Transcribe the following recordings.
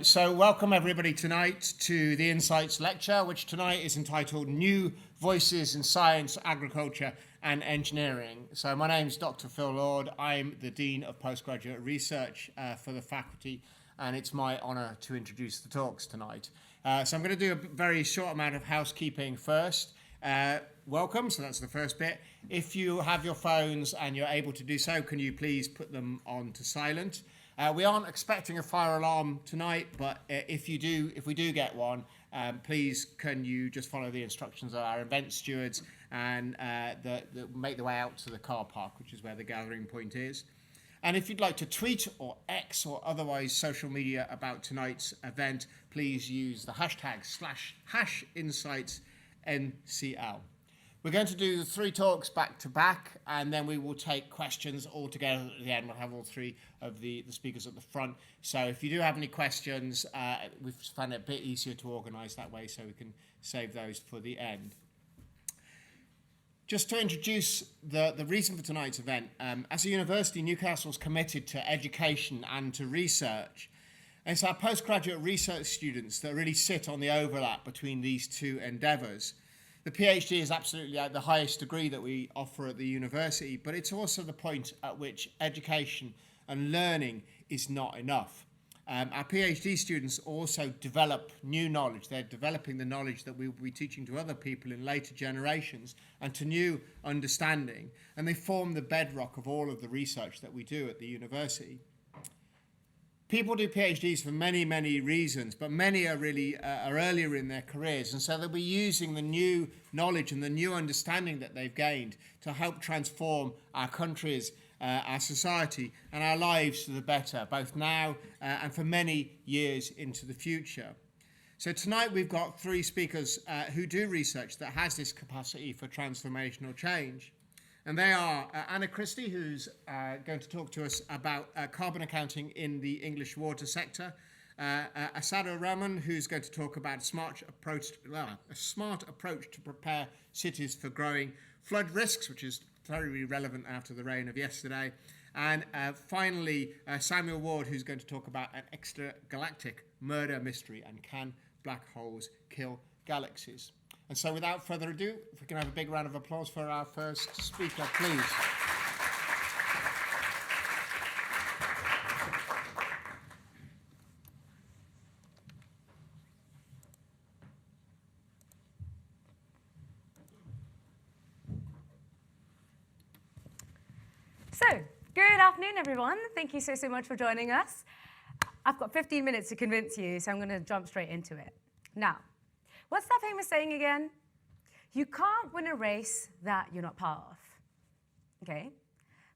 So welcome everybody tonight to the Insights lecture, which tonight is entitled New Voices in Science, Agriculture and Engineering. So my name is Dr. Phil Lord. I'm the Dean of Postgraduate Research for the faculty, and it's my honour to introduce the talks tonight. So I'm going to do a very short amount of housekeeping first. Welcome, so that's the first bit. If you have your phones and you're able to do so, can you please put them on to silent? We aren't expecting a fire alarm tonight, but if we do get one, please can you just follow the instructions of our event stewards and make the way out to the car park, which is where the gathering point is. And if you'd like to tweet or X or otherwise social media about tonight's event, please use the hashtag #InsightsNCL. We're going to do the three talks back to back, and then we will take questions all together at the end. We'll have all three of the speakers at the front. So if you do have any questions, we've found it a bit easier to organise that way, so we can save those for the end. Just to introduce the reason for tonight's event, as a university, Newcastle is committed to education and to research. And it's our postgraduate research students that really sit on the overlap between these two endeavours. The PhD is absolutely at the highest degree that we offer at the university, but it's also the point at which education and learning is not enough. Our PhD students also develop new knowledge. They're developing the knowledge that we will be teaching to other people in later generations and to new understanding, and they form the bedrock of all of the research that we do at the university. People do PhDs for many, many reasons, but many are really are earlier in their careers, and so they'll be using the new knowledge and the new understanding that they've gained to help transform our countries, our society, and our lives for the better, both now and for many years into the future. So tonight we've got three speakers who do research that has this capacity for transformational change. And they are Christy, who's going to talk to us about carbon accounting in the English water sector. Asid Ur Rehman, who's going to talk about a smart approach to prepare cities for growing flood risks, which is very relevant after the rain of yesterday. And finally, Samuel Ward, who's going to talk about an extragalactic murder mystery and can black holes kill galaxies. And so without further ado, if we can have a big round of applause for our first speaker, please. So, good afternoon, everyone. Thank you so much for joining us. I've got 15 minutes to convince you, so I'm going to jump straight into it. Now, what's that famous saying again? You can't win a race that you're not part of. Okay?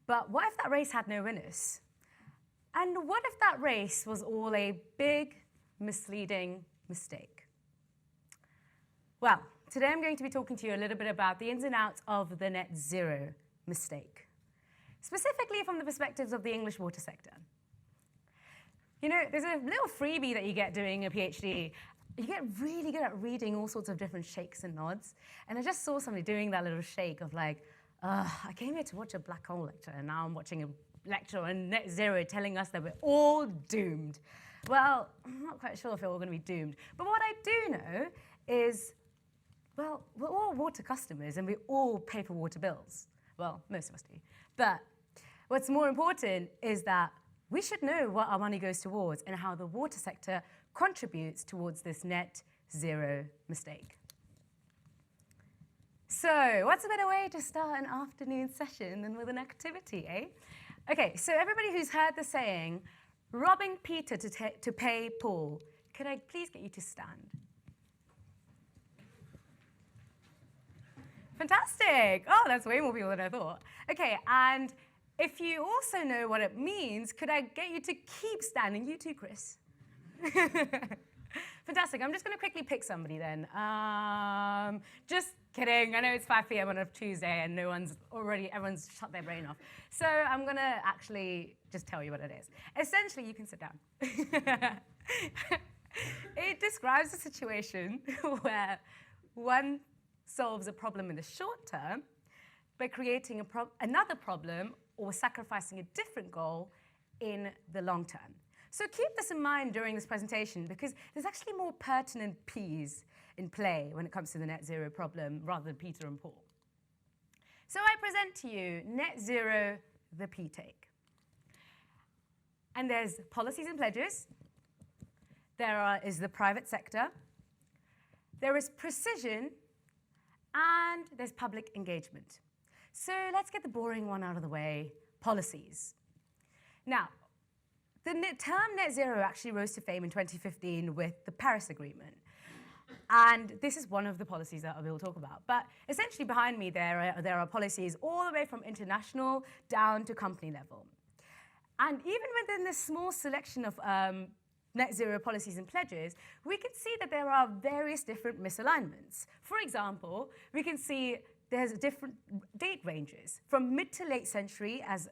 But what if that race had no winners? And what if that race was all a big, misleading mistake? Well, today I'm going to be talking to you a little bit about the ins and outs of the net zero mistake, specifically from the perspectives of the English water sector. You know, there's a little freebie that you get doing a PhD. You get really good at reading all sorts of different shakes and nods. And I just saw somebody doing that little shake of like, I came here to watch a black hole lecture, and now I'm watching a lecture on net zero telling us that we're all doomed. Well, I'm not quite sure if we're all going to be doomed. But what I do know is, well, we're all water customers, and we all pay for water bills. Well, most of us do. But what's more important is that we should know what our money goes towards and how the water sector contributes towards this net zero mistake. So, what's a better way to start an afternoon session than with an activity, eh? Okay, so everybody who's heard the saying, robbing Peter to pay Paul, could I please get you to stand? Fantastic. Oh, that's way more people than I thought. Okay, and if you also know what it means, could I get you to keep standing? You too, Chris. Fantastic. I'm just going to quickly pick somebody then. Just kidding. I know it's 5 p.m. on a Tuesday and everyone's shut their brain off. So I'm going to actually just tell you what it is. Essentially, you can sit down. It describes a situation where one solves a problem in the short term by creating another problem or sacrificing a different goal in the long term. So keep this in mind during this presentation because there's actually more pertinent P's in play when it comes to the net zero problem rather than Peter and Paul. So I present to you net zero, the P take. And there's policies and pledges. There is the private sector. There is precision. And there's public engagement. So let's get the boring one out of the way, policies. Now, the term net zero actually rose to fame in 2015 with the Paris Agreement. And this is one of the policies that I will talk about. But essentially behind me there are policies all the way from international down to company level. And even within this small selection of net zero policies and pledges, we can see that there are various different misalignments. For example, we can see there's different date ranges from mid to late century, as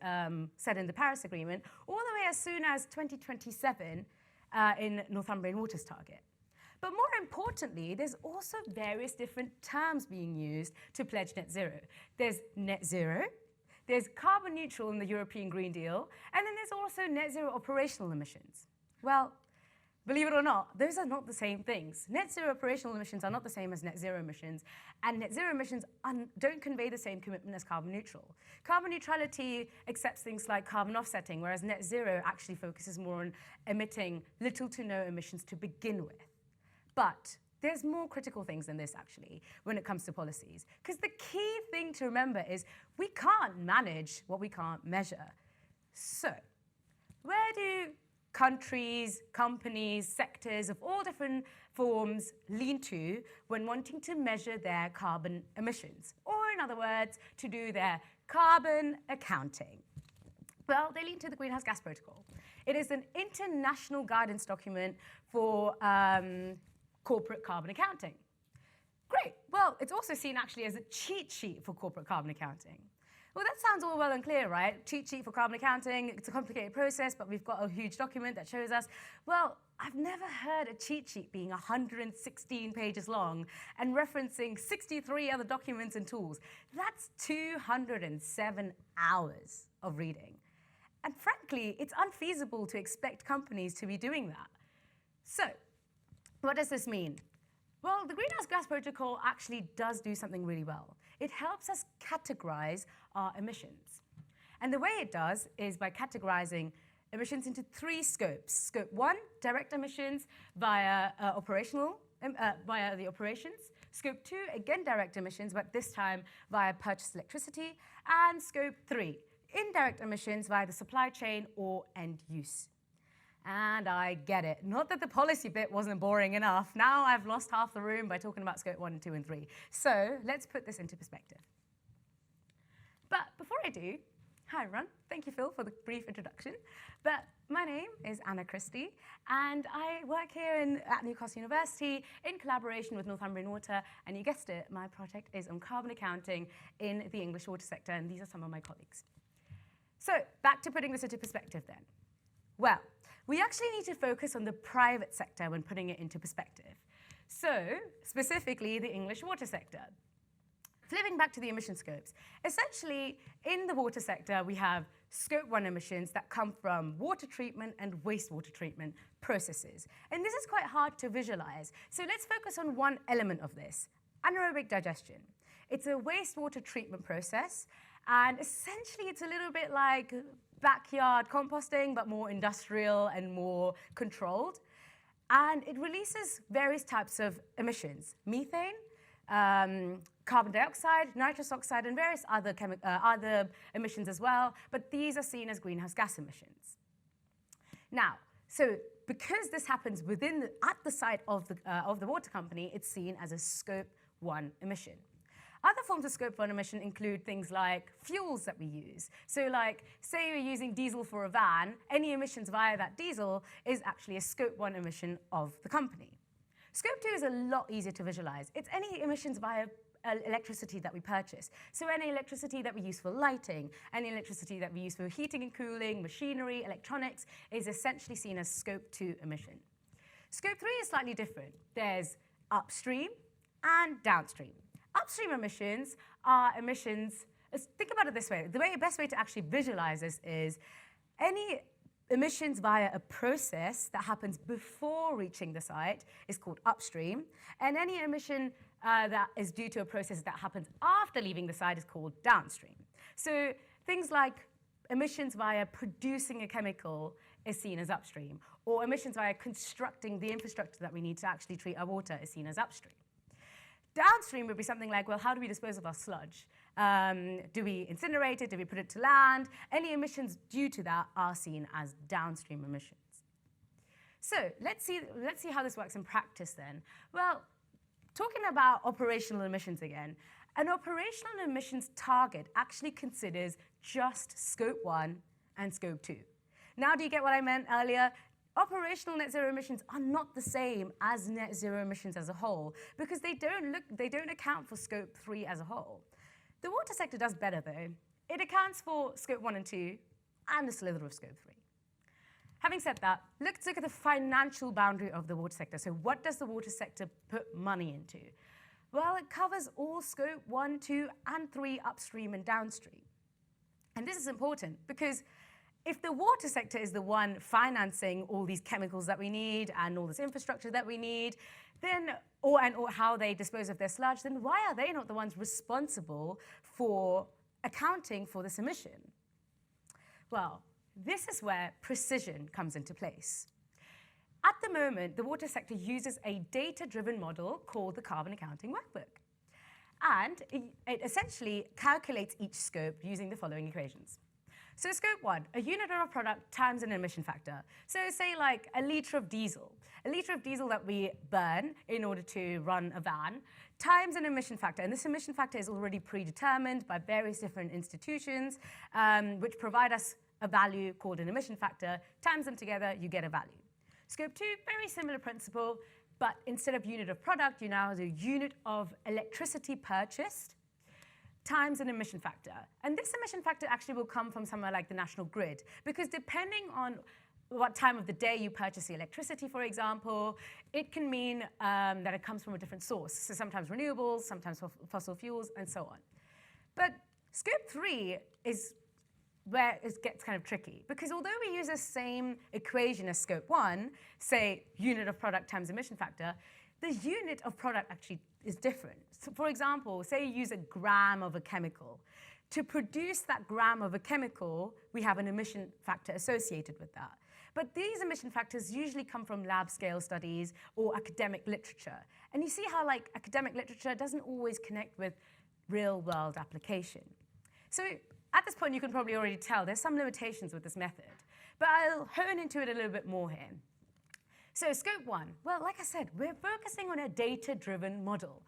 said in the Paris Agreement, all the way as soon as 2027 in Northumbrian Water's target. But more importantly, there's also various different terms being used to pledge net zero. There's net zero, there's carbon neutral in the European Green Deal, and then there's also net zero operational emissions. Well, believe it or not, those are not the same things. Net zero operational emissions are not the same as net zero emissions, and net zero emissions don't convey the same commitment as carbon neutral. Carbon neutrality accepts things like carbon offsetting, whereas net zero actually focuses more on emitting little to no emissions to begin with. But there's more critical things than this, actually, when it comes to policies. Because the key thing to remember is we can't manage what we can't measure. So where do countries, companies, sectors of all different forms lean to when wanting to measure their carbon emissions? Or in other words, to do their carbon accounting? Well, they lean to the Greenhouse Gas Protocol. It is an international guidance document for corporate carbon accounting. Great. Well, it's also seen actually as a cheat sheet for corporate carbon accounting. Well, that sounds all well and clear, right? Cheat sheet for carbon accounting, it's a complicated process, but we've got a huge document that shows us. Well, I've never heard a cheat sheet being 116 pages long and referencing 63 other documents and tools. That's 207 hours of reading. And frankly, it's unfeasible to expect companies to be doing that. So, what does this mean? Well, the Greenhouse Gas Protocol actually does do something really well. It helps us categorize our emissions. And the way it does is by categorizing emissions into 3 scopes. Scope 1, direct emissions via via the operations. Scope 2, again direct emissions, but this time via purchased electricity. And Scope 3, indirect emissions via the supply chain or end use. And I get it. Not that the policy bit wasn't boring enough. Now I've lost half the room by talking about Scope 1, 2, and 3. So let's put this into perspective. But before I do, hi everyone. Thank you, Phil, for the brief introduction. But my name is Christy, and I work here at Newcastle University in collaboration with Northumbrian Water. And you guessed it, my project is on carbon accounting in the English water sector, and these are some of my colleagues. So back to putting this into perspective then. Well, we actually need to focus on the private sector when putting it into perspective. So, specifically, the English water sector. Flipping back to the emission scopes, essentially, in the water sector, we have Scope 1 emissions that come from water treatment and wastewater treatment processes. And this is quite hard to visualize. So let's focus on one element of this, anaerobic digestion. It's a wastewater treatment process, and essentially, it's a little bit like backyard composting, but more industrial and more controlled. And it releases various types of emissions: methane, carbon dioxide, nitrous oxide, and various other emissions as well. But these are seen as greenhouse gas emissions. Now, so because this happens at the site of the water company, it's seen as a Scope 1 emission. Other forms of Scope 1 emission include things like fuels that we use. So like, say you're using diesel for a van, any emissions via that diesel is actually a Scope 1 emission of the company. Scope 2 is a lot easier to visualize. It's any emissions via electricity that we purchase. So any electricity that we use for lighting, any electricity that we use for heating and cooling, machinery, electronics, is essentially seen as Scope 2 emission. Scope 3 is slightly different. There's upstream and downstream. Upstream emissions are emissions, think about it this way, the best way to actually visualize this is any emissions via a process that happens before reaching the site is called upstream, and any emission that is due to a process that happens after leaving the site is called downstream. So things like emissions via producing a chemical is seen as upstream, or emissions via constructing the infrastructure that we need to actually treat our water is seen as upstream. Downstream would be something like, well, how do we dispose of our sludge? Do we incinerate it? Do we put it to land? Any emissions due to that are seen as downstream emissions. So let's see how this works in practice then. Well, talking about operational emissions again, an operational emissions target actually considers just Scope 1 and Scope 2. Now, do you get what I meant earlier? Operational net zero emissions are not the same as net zero emissions as a whole because they don't account for Scope 3 as a whole. The water sector does better though. It accounts for Scope 1 and 2 and a slither of Scope 3. Having said that, let's look at the financial boundary of the water sector. So what does the water sector put money into? Well, it covers all Scope 1, 2, and 3 upstream and downstream. And this is important because if the water sector is the one financing all these chemicals that we need and all this infrastructure that we need, then or how they dispose of their sludge, then why are they not the ones responsible for accounting for this emission? Well, this is where precision comes into place. At the moment, the water sector uses a data-driven model called the Carbon Accounting Workbook. And it essentially calculates each scope using the following equations. So Scope 1, a unit of a product times an emission factor. So say like a litre of diesel. A litre of diesel that we burn in order to run a van times an emission factor. And this emission factor is already predetermined by various different institutions, which provide us a value called an emission factor. Times them together, you get a value. Scope 2, very similar principle, but instead of unit of product, you now have a unit of electricity purchased times an emission factor. And this emission factor actually will come from somewhere like the national grid, because depending on what time of the day you purchase the electricity, for example, it can mean that it comes from a different source. So sometimes renewables, sometimes fossil fuels, and so on. But Scope 3 is where it gets kind of tricky, because although we use the same equation as Scope 1, say unit of product times emission factor, the unit of product actually is different. So for example, say you use a gram of a chemical. To produce that gram of a chemical, we have an emission factor associated with that. But these emission factors usually come from lab scale studies or academic literature. And you see how like academic literature doesn't always connect with real world application. So at this point, you can probably already tell there's some limitations with this method. But I'll hone into it a little bit more here. So Scope 1, well, like I said, we're focusing on a data-driven model.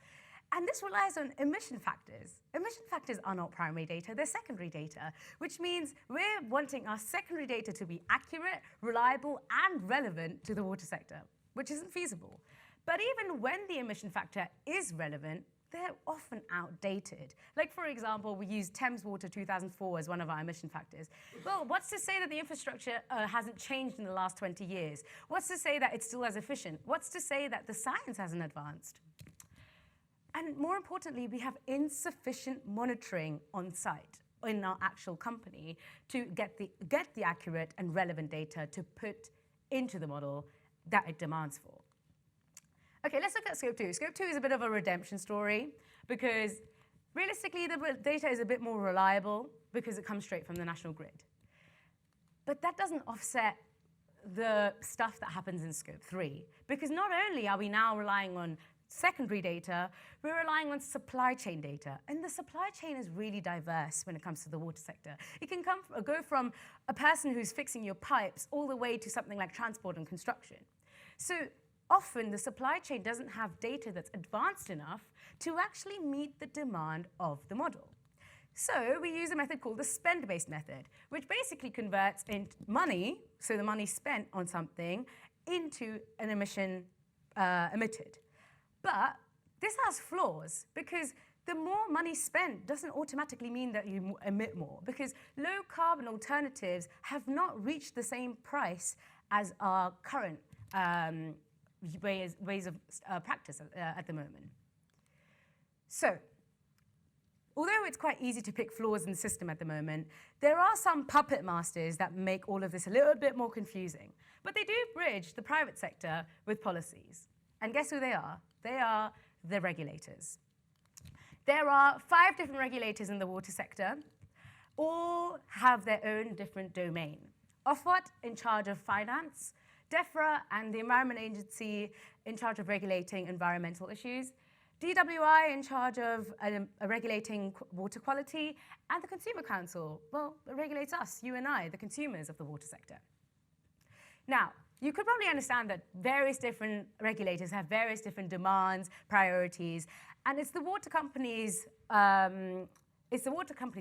And this relies on emission factors. Emission factors are not primary data, they're secondary data, which means we're wanting our secondary data to be accurate, reliable, and relevant to the water sector, which isn't feasible. But even when the emission factor is relevant, they're often outdated. Like, for example, we use Thames Water 2004 as one of our emission factors. Well, what's to say that the infrastructure hasn't changed in the last 20 years? What's to say that it's still as efficient? What's to say that the science hasn't advanced? And more importantly, we have insufficient monitoring on site in our actual company to get the accurate and relevant data to put into the model that it demands for. Okay, let's look at Scope 2. Scope 2 is a bit of a redemption story because realistically, the data is a bit more reliable because it comes straight from the national grid. But that doesn't offset the stuff that happens in Scope 3, because not only are we now relying on secondary data, we're relying on supply chain data. And the supply chain is really diverse when it comes to the water sector. It can go from a person who's fixing your pipes all the way to something like transport and construction. So often the supply chain doesn't have data that's advanced enough to actually meet the demand of the model. So we use a method called the spend-based method, which basically converts into money, so the money spent on something, into an emission emitted. But this has flaws, because the more money spent doesn't automatically mean that you emit more, because low carbon alternatives have not reached the same price as our current ways of practice at the moment. So although it's quite easy to pick flaws in the system at the moment, there are some puppet masters that make all of this a little bit more confusing. But they do bridge the private sector with policies. And guess who they are? They are the regulators. There are 5 different regulators in the water sector. All have their own different domain. Ofwat in charge of finance, DEFRA and the Environment Agency in charge of regulating environmental issues, DWI in charge of regulating water quality, and the Consumer Council, well, it regulates us, you and I, the consumers of the water sector. Now, you could probably understand that various different regulators have various different demands, priorities, and it's the water companies'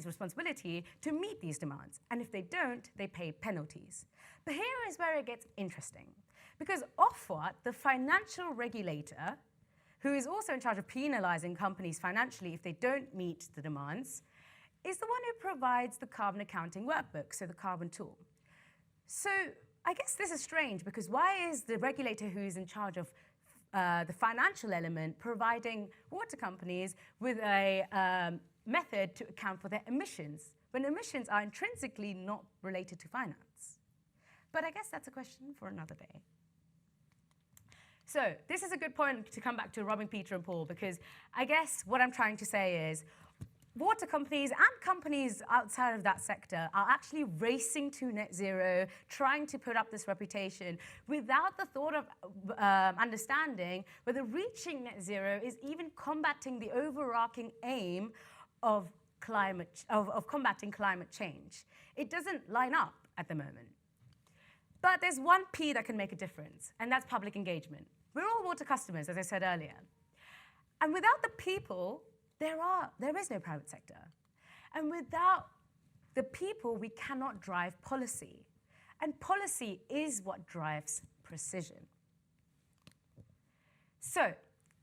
responsibility to meet these demands. And if they don't, they pay penalties. But here is where it gets interesting. Because Ofwat, the financial regulator, who is also in charge of penalizing companies financially if they don't meet the demands, is the one who provides the carbon accounting workbook, so the carbon tool. So I guess this is strange, because why is the regulator who is in charge of the financial element providing water companies with a method to account for their emissions, when emissions are intrinsically not related to finance? But I guess that's a question for another day. So this is a good point to come back to robbing Peter and Paul, because I guess what I'm trying to say is water companies and companies outside of that sector are actually racing to net zero, trying to put up this reputation without the thought of understanding whether reaching net zero is even combating the overarching aim of combating climate change. It doesn't line up at the moment. But there's one P that can make a difference, and that's public engagement. We're all water customers, as I said earlier. And without the people, there is no private sector. And without the people, we cannot drive policy. And policy is what drives precision. So,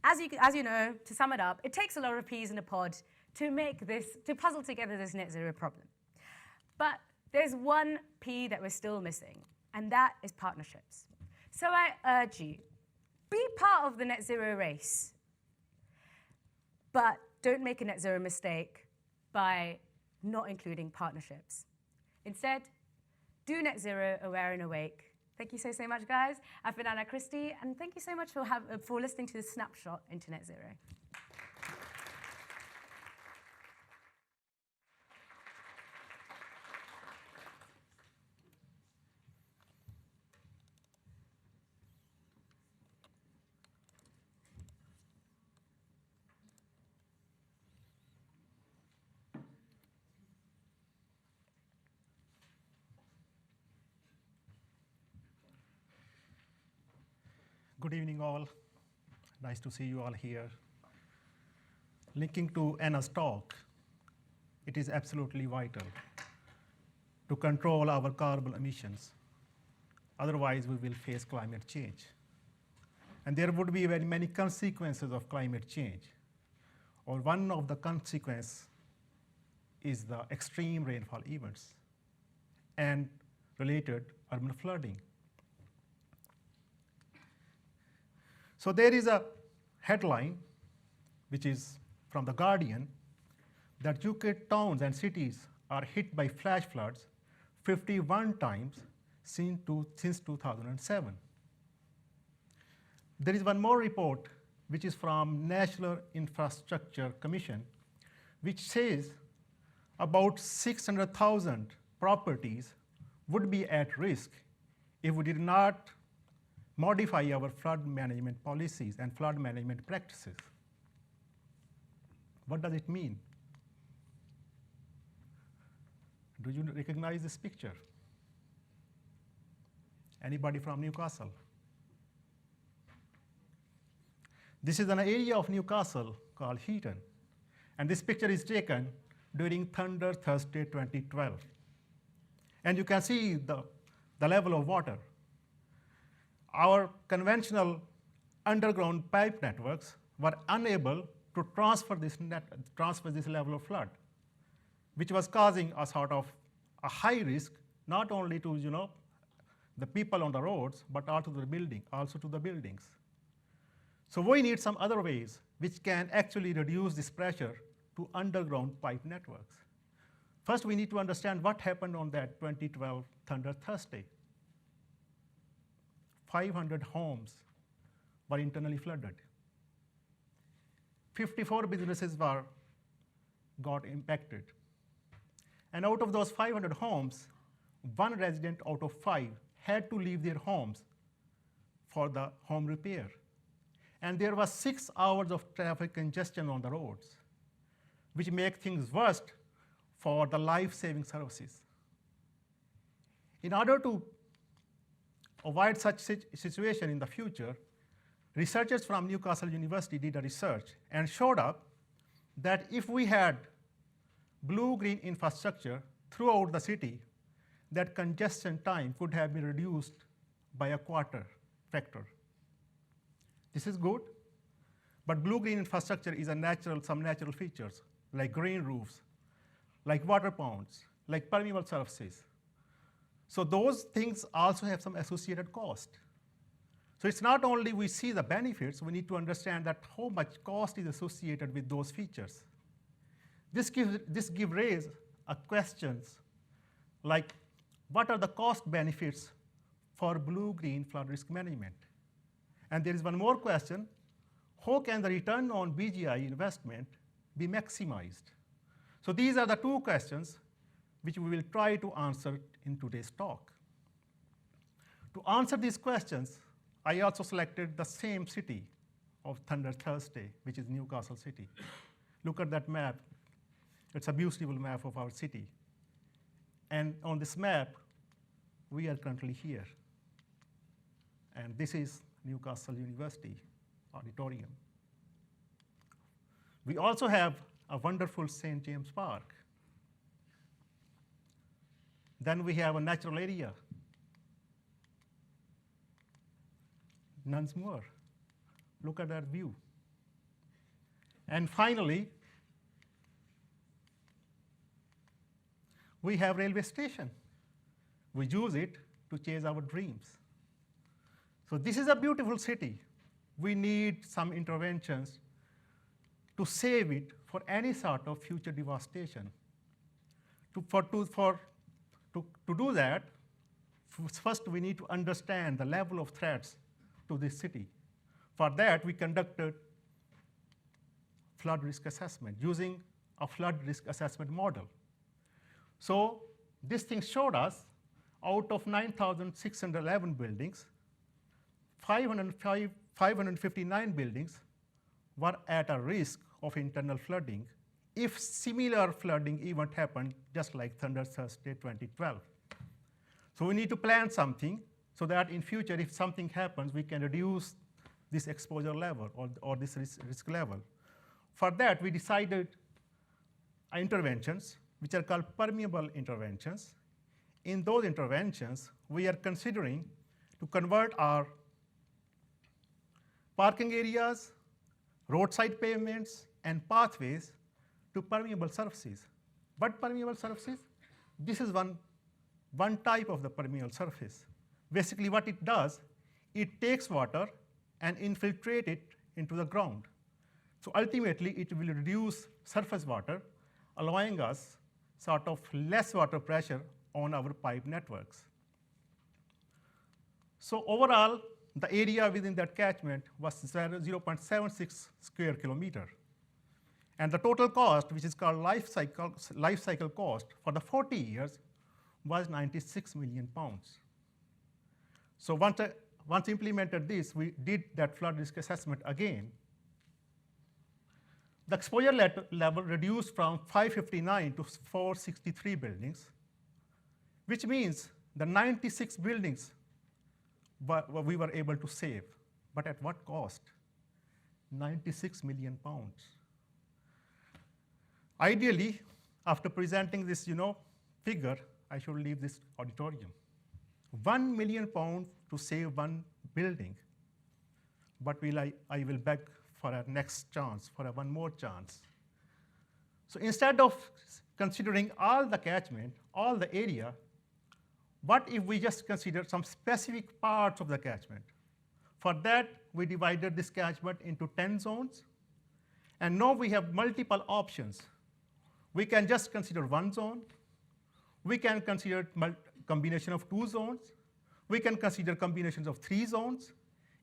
as you know, to sum it up, it takes a lot of peas in a pod to puzzle together this net zero problem. But there's one P that we're still missing, and that is partnerships. So I urge you, be part of the net zero race, but don't make a net zero mistake by not including partnerships. Instead, do net zero aware and awake. Thank you so much, guys. I've been Anna Christy, and thank you so much for listening to this snapshot into net zero. Good evening, all. Nice to see you all here. Linking to Anna's talk, it is absolutely vital to control our carbon emissions. Otherwise, we will face climate change. And there would be very many consequences of climate change. Or one of the consequences is the extreme rainfall events and related urban flooding. So there is a headline, which is from The Guardian, that UK towns and cities are hit by flash floods 51 times since 2007. There is one more report, which is from National Infrastructure Commission, which says about 600,000 properties would be at risk if we did not modify our flood management policies and flood management practices. What does it mean? Do you recognize this picture? Anybody from Newcastle? This is an area of Newcastle called Heaton, and this picture is taken during Thunder Thursday 2012. And you can see the level of water. Our conventional underground pipe networks were unable to transfer this level of flood, which was causing a sort of a high risk, not only to the people on the roads, but also to the buildings. So we need some other ways which can actually reduce this pressure to underground pipe networks. First, we need to understand what happened on that 2012 Thunder Thursday. 500 homes were internally flooded. 54 businesses got impacted. And out of those 500 homes, one resident out of 5 had to leave their homes for the home repair. And there was 6 hours of traffic congestion on the roads, which make things worse for the life-saving services. In order to avoid such situation in the future, researchers from Newcastle University did a research and showed up that if we had blue-green infrastructure throughout the city, that congestion time could have been reduced by a quarter factor. This is good, but blue-green infrastructure is some natural features, like green roofs, like water ponds, like permeable surfaces. So those things also have some associated cost. So it's not only we see the benefits, we need to understand that how much cost is associated with those features. This gives rise to questions like, what are the cost benefits for blue-green flood risk management? And there is one more question, how can the return on BGI investment be maximized? So these are the 2 questions which we will try to answer in today's talk. To answer these questions, I also selected the same city of Thunder Thursday, which is Newcastle City. Look at that map. It's a beautiful map of our city. And on this map, we are currently here. And this is Newcastle University auditorium. We also have a wonderful St. James Park. Then we have a natural area, Nunsmoor. Look at that view. And finally, we have railway station. We use it to chase our dreams. So this is a beautiful city. We need some interventions to save it for any sort of future devastation. To do that, first we need to understand the level of threats to this city. For that, we conducted flood risk assessment using a flood risk assessment model. So this thing showed us out of 9,611 buildings, 559 buildings were at a risk of internal flooding if similar flooding event happened just like Thunder Thursday 2012. So we need to plan something so that in future, if something happens, we can reduce this exposure level or this risk level. For that, we decided interventions, which are called permeable interventions. In those interventions, we are considering to convert our parking areas, roadside pavements, and pathways to permeable surfaces. What permeable surfaces? This is one type of the permeable surface. Basically what it does, it takes water and infiltrates it into the ground. So ultimately it will reduce surface water, allowing us sort of less water pressure on our pipe networks. So overall, the area within that catchment was 0.76 square kilometer. And the total cost, which is called life cycle cost for the 40 years, was 96 million pounds. So once implemented this, we did that flood risk assessment again. The exposure level reduced from 559 to 463 buildings, which means the 96 buildings we were able to save. But at what cost? 96 million pounds. Ideally, after presenting this figure, I should leave this auditorium. 1 million pounds to save one building. But I will beg for a next chance, for one more chance. So instead of considering all the catchment, all the area, what if we just consider some specific parts of the catchment? For that, we divided this catchment into 10 zones, And now we have multiple options. We can just consider one zone. We can consider combination of two zones. We can consider combinations of three zones.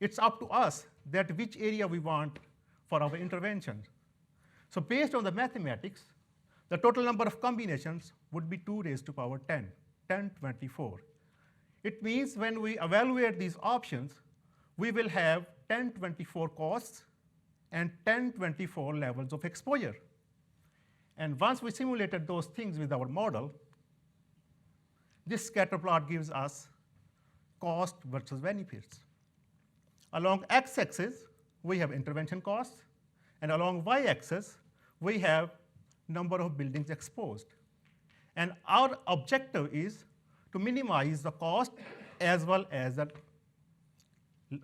It's up to us that which area we want for our intervention. So based on the mathematics, the total number of combinations would be 2 raised to power 10, 1024. It means when we evaluate these options, we will have 1024 costs and 1024 levels of exposure. And once we simulated those things with our model, this scatter plot gives us cost versus benefits. Along x-axis, we have intervention costs, and along y-axis, we have number of buildings exposed. And our objective is to minimize the cost as well as the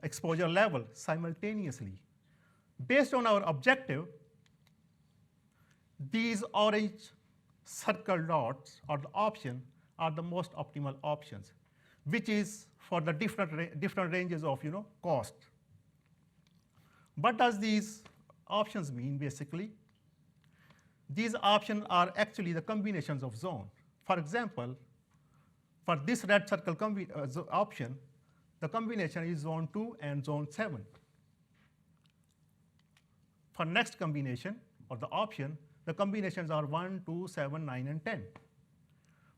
exposure level simultaneously. Based on our objective, these orange circle dots or the option are the most optimal options, which is for the different ranges of cost. What does these options mean basically? These options are actually the combinations of zone. For example, for this red circle option, the combination is zone 2 and zone 7. For next combination or the option, the combinations are 1, 2, 7, 9, and 10.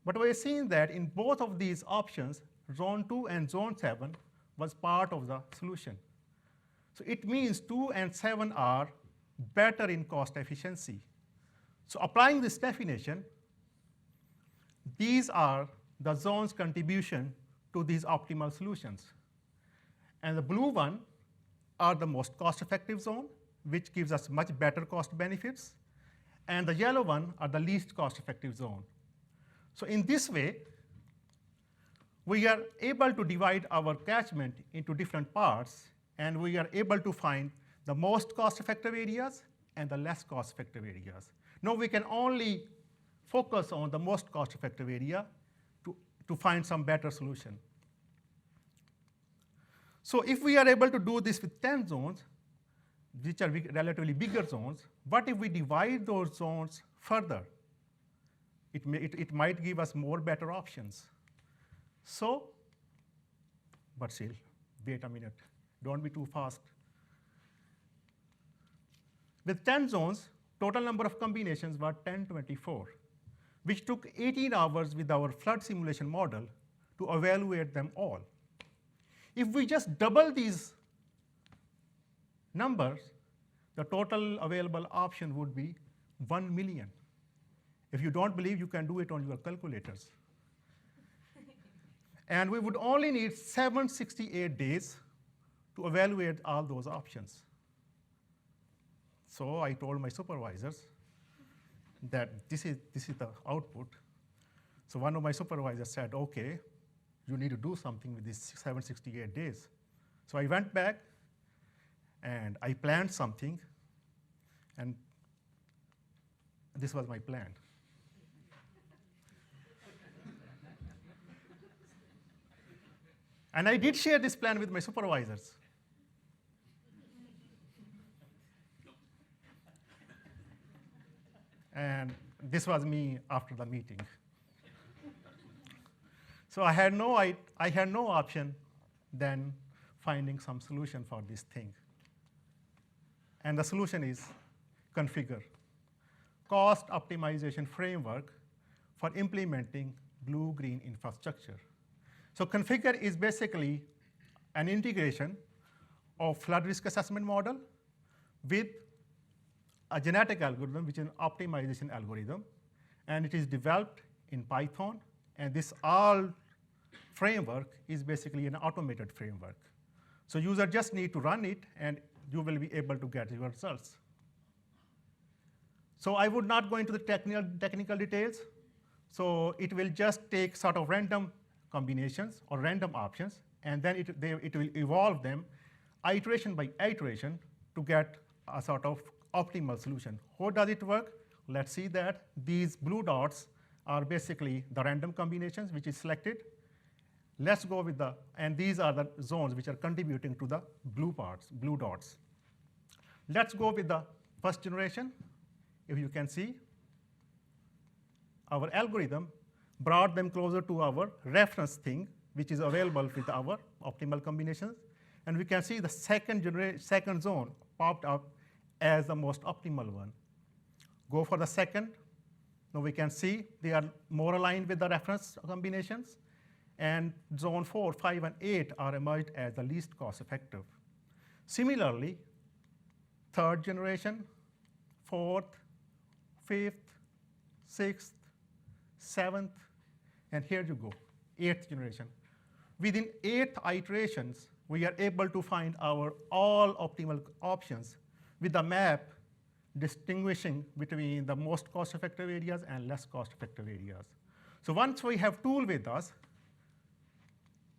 But we're seeing that in both of these options, zone 2 and zone 7 was part of the solution. So it means 2 and 7 are better in cost efficiency. So applying this definition, these are the zone's contribution to these optimal solutions. And the blue one are the most cost-effective zone, which gives us much better cost benefits. And the yellow one are the least cost-effective zone. So in this way, we are able to divide our catchment into different parts, and we are able to find the most cost-effective areas and the less cost-effective areas. Now we can only focus on the most cost-effective area to find some better solution. So if we are able to do this with 10 zones, which are relatively bigger zones, what if we divide those zones further? It might give us more better options. So, but still, wait a minute. Don't be too fast. With 10 zones, total number of combinations were 1024, which took 18 hours with our flood simulation model to evaluate them all. If we just double these numbers, the total available option would be 1 million. If you don't believe, you can do it on your calculators. And we would only need 768 days to evaluate all those options. So I told my supervisors that this is the output. So one of my supervisors said, okay, you need to do something with these 768 days. So I went back and I planned something, and this was my plan. And I did share this plan with my supervisors. And this was me after the meeting. So I had no option than finding some solution for this thing. And the solution is configure, cost optimization framework for implementing blue-green infrastructure. So configure is basically an integration of flood risk assessment model with a genetic algorithm, which is an optimization algorithm, and it is developed in Python, and this all framework is basically an automated framework. So user just need to run it, and you will be able to get your results. So I would not go into the technical details. So it will just take sort of random combinations or random options, and then it will evolve them iteration by iteration to get a sort of optimal solution. How does it work? Let's see that. These blue dots are basically the random combinations which is selected. Let's go with and these are the zones which are contributing to the blue dots. Let's go with the first generation, if you can see, our algorithm brought them closer to our reference thing, which is available with our optimal combinations. And we can see the second zone popped up as the most optimal one. Go for the second. Now we can see they are more aligned with the reference combinations. And zone 4, 5, and 8 are emerged as the least cost effective. Similarly, third generation, fourth, fifth, sixth, seventh, and here you go, eighth generation. Within 8 iterations, we are able to find our all optimal options with the map distinguishing between the most cost-effective areas and less cost-effective areas. So once we have tool with us,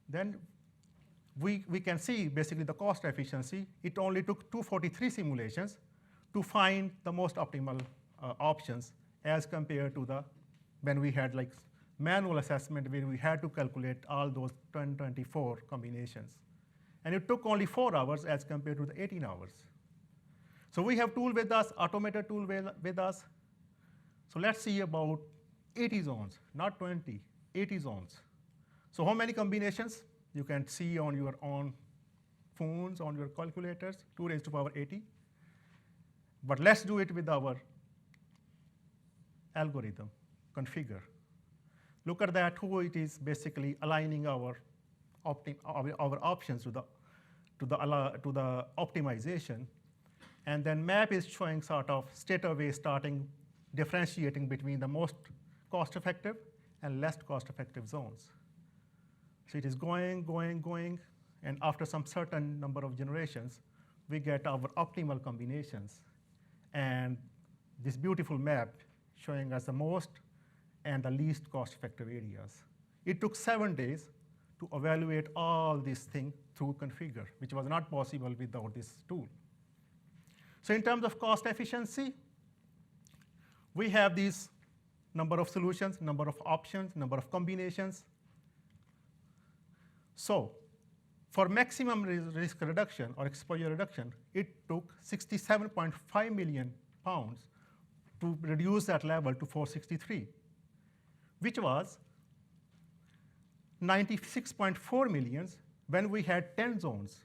then we can see basically the cost efficiency. It only took 243 simulations to find the most optimal options as compared to when we had like manual assessment where we had to calculate all those 24 combinations. And it took only 4 hours as compared to the 18 hours. So we have tool with us, automated tool with us. So let's see about 80 zones, not 20, 80 zones. So how many combinations? You can see on your own phones, on your calculators, 2 raised to power 80. But let's do it with our algorithm, configure. Look at that, how it is basically aligning our options to the optimization. And then map is showing sort of straight away starting differentiating between the most cost-effective and less cost-effective zones. So it is going, and after some certain number of generations, we get our optimal combinations. And this beautiful map showing us the most and the least cost-effective areas. It took 7 days to evaluate all these things through configure, which was not possible without this tool. So in terms of cost efficiency, we have these number of solutions, number of options, number of combinations. So for maximum risk reduction or exposure reduction, it took 67.5 million pounds to reduce that level to 463, which was 96.4 millions when we had 10 zones.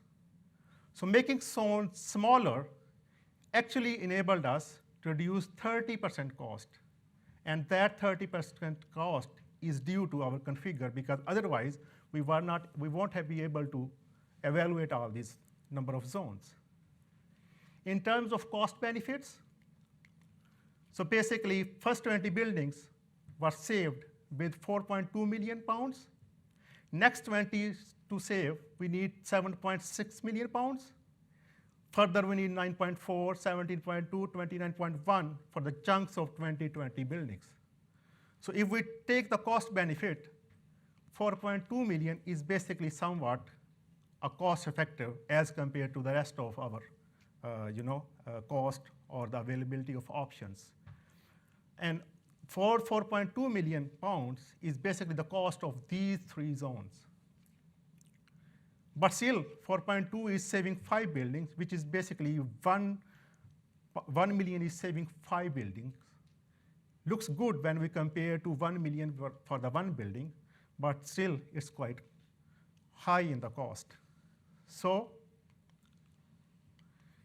So making zones smaller actually enabled us to reduce 30% cost. And that 30% cost is due to our configure, because otherwise we won't have been able to evaluate all these number of zones. In terms of cost benefits, so basically first 20 buildings were saved with 4.2 million pounds. Next 20 to save, we need 7.6 million pounds. Further, we need 9.4, 17.2, 29.1 for the chunks of 2020 buildings. So if we take the cost benefit, 4.2 million is basically somewhat a cost effective as compared to the rest of our cost or the availability of options. And for 4.2 million pounds is basically the cost of these 3 zones. But still, 4.2 is saving 5 buildings, which is basically 1 million is saving 5 buildings. Looks good when we compare to 1 million for the 1 building, but still it's quite high in the cost. So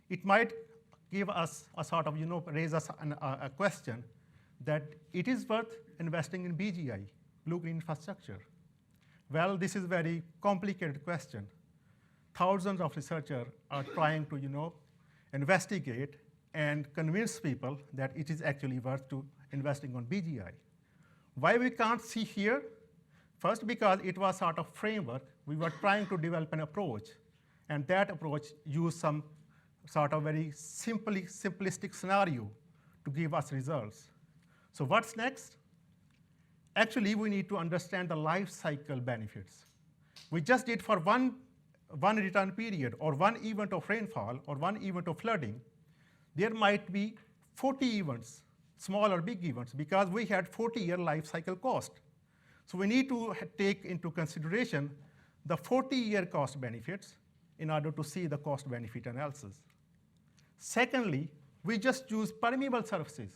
it might give us a sort of, raise us a question that it is worth investing in BGI, blue-green infrastructure. Well, this is a very complicated question. Thousands of researchers are trying to, investigate and convince people that it is actually worth to investing on BGI. Why we can't see here? First, because it was sort of framework. We were trying to develop an approach, and that approach used some sort of very simplistic scenario to give us results. So what's next? Actually, we need to understand the life cycle benefits. We just did for one return period or 1 event of rainfall or 1 event of flooding. There might be 40 events, small or big events, because we had 40-year life cycle cost. So we need to take into consideration the 40-year cost benefits in order to see the cost benefit analysis. Secondly, we just choose permeable surfaces.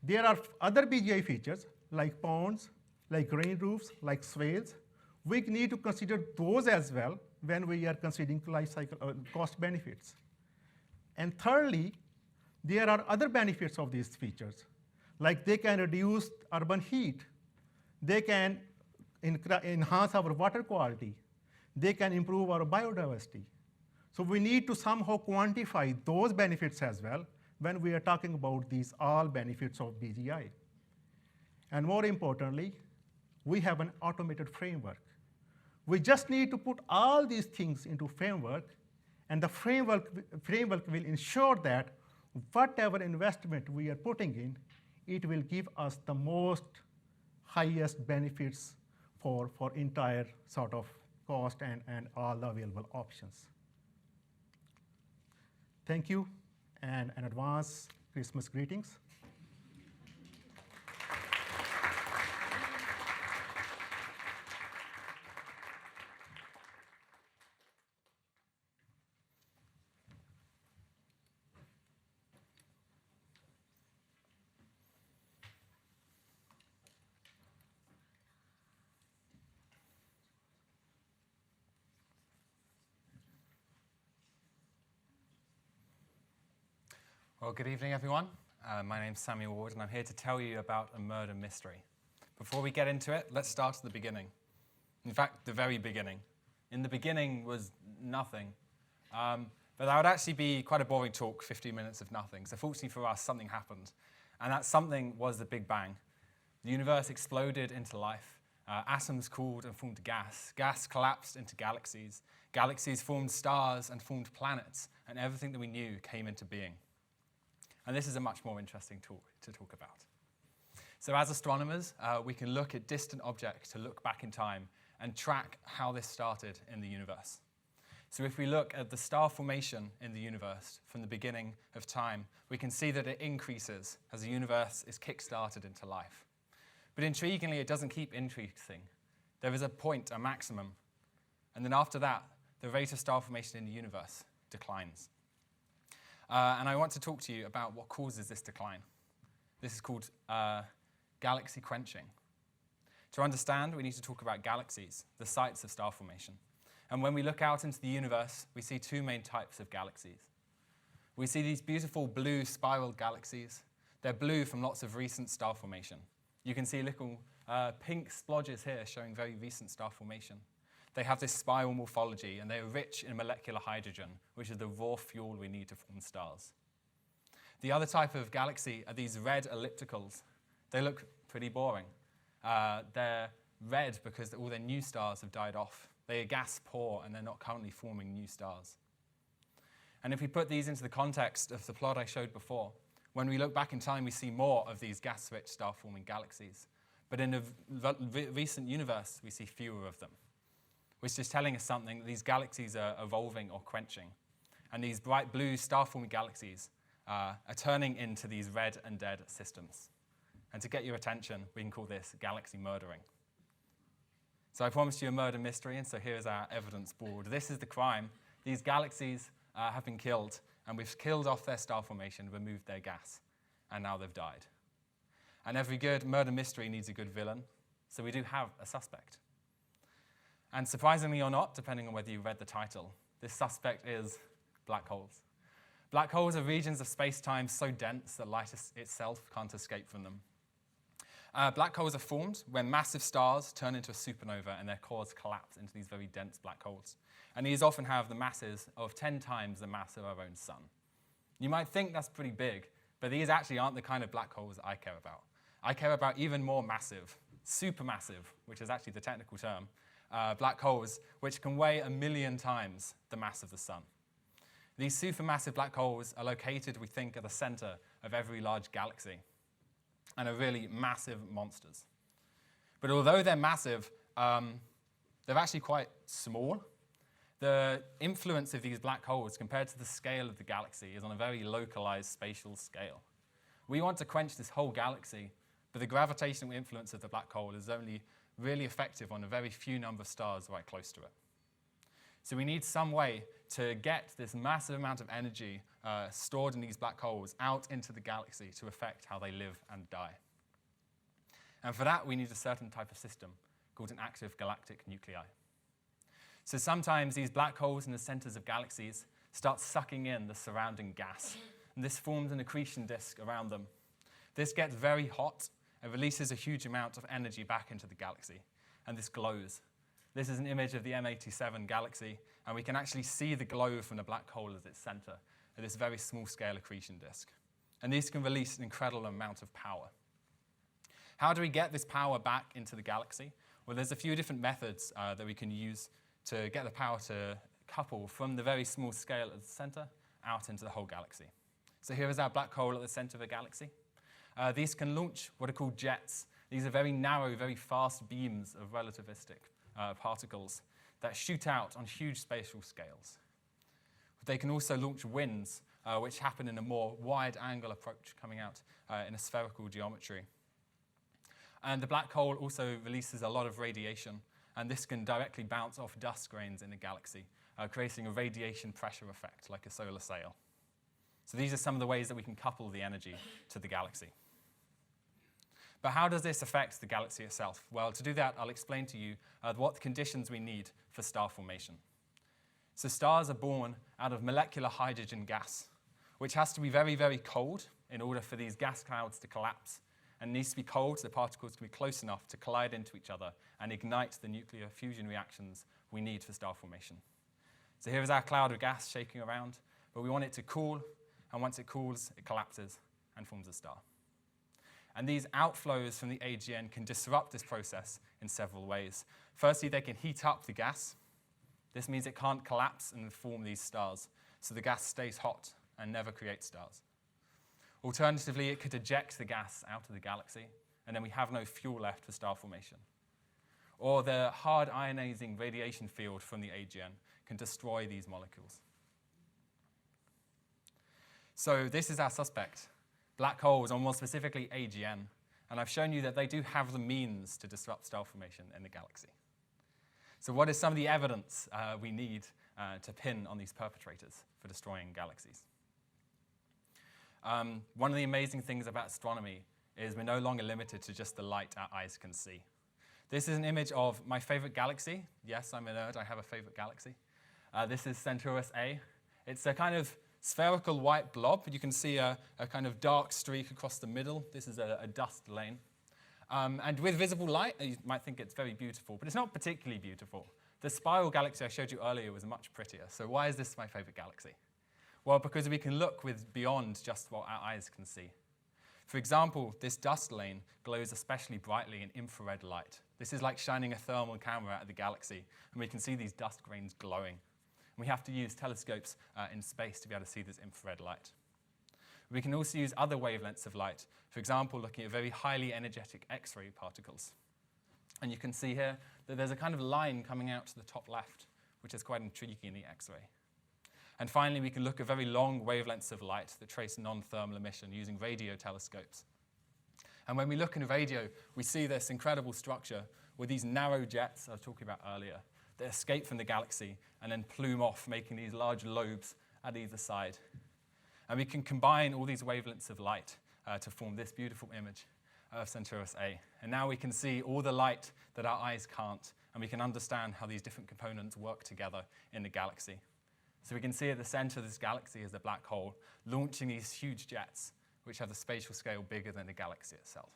There are other BGI features like ponds, like rain roofs, like swales. We need to consider those as well when we are considering life cycle cost benefits. And thirdly, there are other benefits of these features, like they can reduce urban heat, they can enhance our water quality, they can improve our biodiversity. So we need to somehow quantify those benefits as well when we are talking about these all benefits of BGI. And more importantly, we have an automated framework. We just need to put all these things into framework, and the framework will ensure that whatever investment we are putting in, it will give us the most highest benefits for entire sort of cost and all the available options. Thank you, and an advance Christmas greetings. Well, good evening, everyone. My name's Samuel Ward, and I'm here to tell you about a murder mystery. Before we get into it, let's start at the beginning. In fact, the very beginning. In the beginning was nothing. But that would actually be quite a boring talk, 15 minutes of nothing. So fortunately for us, something happened. And that something was the Big Bang. The universe exploded into life. Atoms cooled and formed gas. Gas collapsed into galaxies. Galaxies formed stars and formed planets. And everything that we knew came into being. And this is a much more interesting talk to talk about. So as astronomers, we can look at distant objects to look back in time and track how this started in the universe. So if we look at the star formation in the universe from the beginning of time, we can see that it increases as the universe is kick-started into life. But intriguingly, it doesn't keep increasing. There is a point, a maximum, and then after that, the rate of star formation in the universe declines. And I want to talk to you about what causes this decline. This is called galaxy quenching. To understand, we need to talk about galaxies, the sites of star formation. And when we look out into the universe, we see two main types of galaxies. We see these beautiful blue spiral galaxies. They're blue from lots of recent star formation. You can see little pink splodges here showing very recent star formation. They have this spiral morphology, and they are rich in molecular hydrogen, which is the raw fuel we need to form stars. The other type of galaxy are these red ellipticals. They look pretty boring. They're red because all their new stars have died off. They are gas poor, and they're not currently forming new stars. And if we put these into the context of the plot I showed before, when we look back in time, we see more of these gas-rich star-forming galaxies. But in the recent universe, we see fewer of them, which is telling us something that these galaxies are evolving or quenching. And these bright blue star-forming galaxies are turning into these red and dead systems. And to get your attention, we can call this galaxy murdering. So I promised you a murder mystery, and so here's our evidence board. This is the crime. These galaxies have been killed, and we've killed off their star formation, removed their gas, and now they've died. And every good murder mystery needs a good villain, so we do have a suspect. And surprisingly or not, depending on whether you read the title, this suspect is black holes. Black holes are regions of space-time so dense that light itself can't escape from them. Black holes are formed when massive stars turn into a supernova and their cores collapse into these very dense black holes. And these often have the masses of 10 times the mass of our own sun. You might think that's pretty big, but these actually aren't the kind of black holes I care about. I care about even more massive, supermassive, which is actually the technical term, black holes, which can weigh 1 million times the mass of the sun. These supermassive black holes are located, we think, at the center of every large galaxy, and are really massive monsters. But although they're massive, they're actually quite small. The influence of these black holes compared to the scale of the galaxy is on a very localized spatial scale. We want to quench this whole galaxy, but the gravitational influence of the black hole is only really effective on a very few number of stars right close to it. So we need some way to get this massive amount of energy stored in these black holes out into the galaxy to affect how they live and die. And for that, we need a certain type of system called an active galactic nuclei. So sometimes these black holes in the centers of galaxies start sucking in the surrounding gas, and this forms an accretion disk around them. This gets very hot and releases a huge amount of energy back into the galaxy, and this glows. This is an image of the M87 galaxy, and we can actually see the glow from the black hole as its center at this very small-scale accretion disk. And these can release an incredible amount of power. How do we get this power back into the galaxy? Well, there's a few different methods that we can use to get the power to couple from the very small scale at the center out into the whole galaxy. So here is our black hole at the center of a galaxy. These can launch what are called jets. These are very narrow, very fast beams of relativistic particles that shoot out on huge spatial scales. They can also launch winds, which happen in a more wide-angle approach, coming out in a spherical geometry. And the black hole also releases a lot of radiation, and this can directly bounce off dust grains in the galaxy, creating a radiation pressure effect like a solar sail. So these are some of the ways that we can couple the energy to the galaxy. But how does this affect the galaxy itself? Well, to do that, I'll explain to you what conditions we need for star formation. So stars are born out of molecular hydrogen gas, which has to be very, very cold in order for these gas clouds to collapse. And needs to be cold so the particles can be close enough to collide into each other and ignite the nuclear fusion reactions we need for star formation. So here is our cloud of gas shaking around, but we want it to cool, and once it cools, it collapses and forms a star. And these outflows from the AGN can disrupt this process in several ways. Firstly, they can heat up the gas. This means it can't collapse and form these stars, so the gas stays hot and never creates stars. Alternatively, it could eject the gas out of the galaxy, and then we have no fuel left for star formation. Or the hard ionizing radiation field from the AGN can destroy these molecules. So this is our suspect, black holes, or more specifically AGN. And I've shown you that they do have the means to disrupt star formation in the galaxy. So what is some of the evidence we need to pin on these perpetrators for destroying galaxies? One of the amazing things about astronomy is we're no longer limited to just the light our eyes can see. This is an image of my favorite galaxy. Yes, I'm a nerd, I have a favorite galaxy. This is Centaurus A. It's a kind of spherical white blob. You can see a kind of dark streak across the middle. This is a dust lane. And with visible light, you might think it's very beautiful, but it's not particularly beautiful. The spiral galaxy I showed you earlier was much prettier. So why is this my favorite galaxy? Well, because we can look beyond just what our eyes can see. For example, this dust lane glows especially brightly in infrared light. This is like shining a thermal camera at the galaxy, and we can see these dust grains glowing. And we have to use telescopes in space to be able to see this infrared light. We can also use other wavelengths of light, for example, looking at very highly energetic X-ray particles. And you can see here that there's a kind of line coming out to the top left, which is quite intriguing in the X-ray. And finally, we can look at very long wavelengths of light that trace non-thermal emission using radio telescopes. And when we look in radio, we see this incredible structure with these narrow jets I was talking about earlier that escape from the galaxy and then plume off, making these large lobes at either side. And we can combine all these wavelengths of light to form this beautiful image of Centaurus A. And now we can see all the light that our eyes can't, and we can understand how these different components work together in the galaxy. So we can see at the center of this galaxy is a black hole launching these huge jets, which have the spatial scale bigger than the galaxy itself.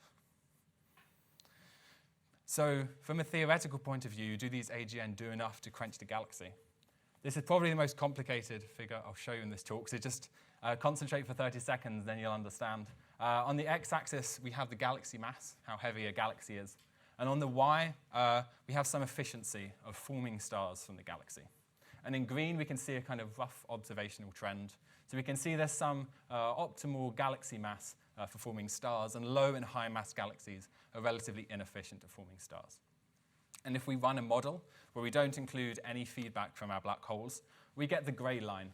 So from a theoretical point of view, do these AGN do enough to quench the galaxy? This is probably the most complicated figure I'll show you in this talk, so just concentrate for 30 seconds, then you'll understand. On the x-axis, we have the galaxy mass, how heavy a galaxy is. And on the y, we have some efficiency of forming stars from the galaxy. And in green, we can see a kind of rough observational trend. So we can see there's some optimal galaxy mass for forming stars, and low and high mass galaxies are relatively inefficient at forming stars. And if we run a model where we don't include any feedback from our black holes, we get the gray line.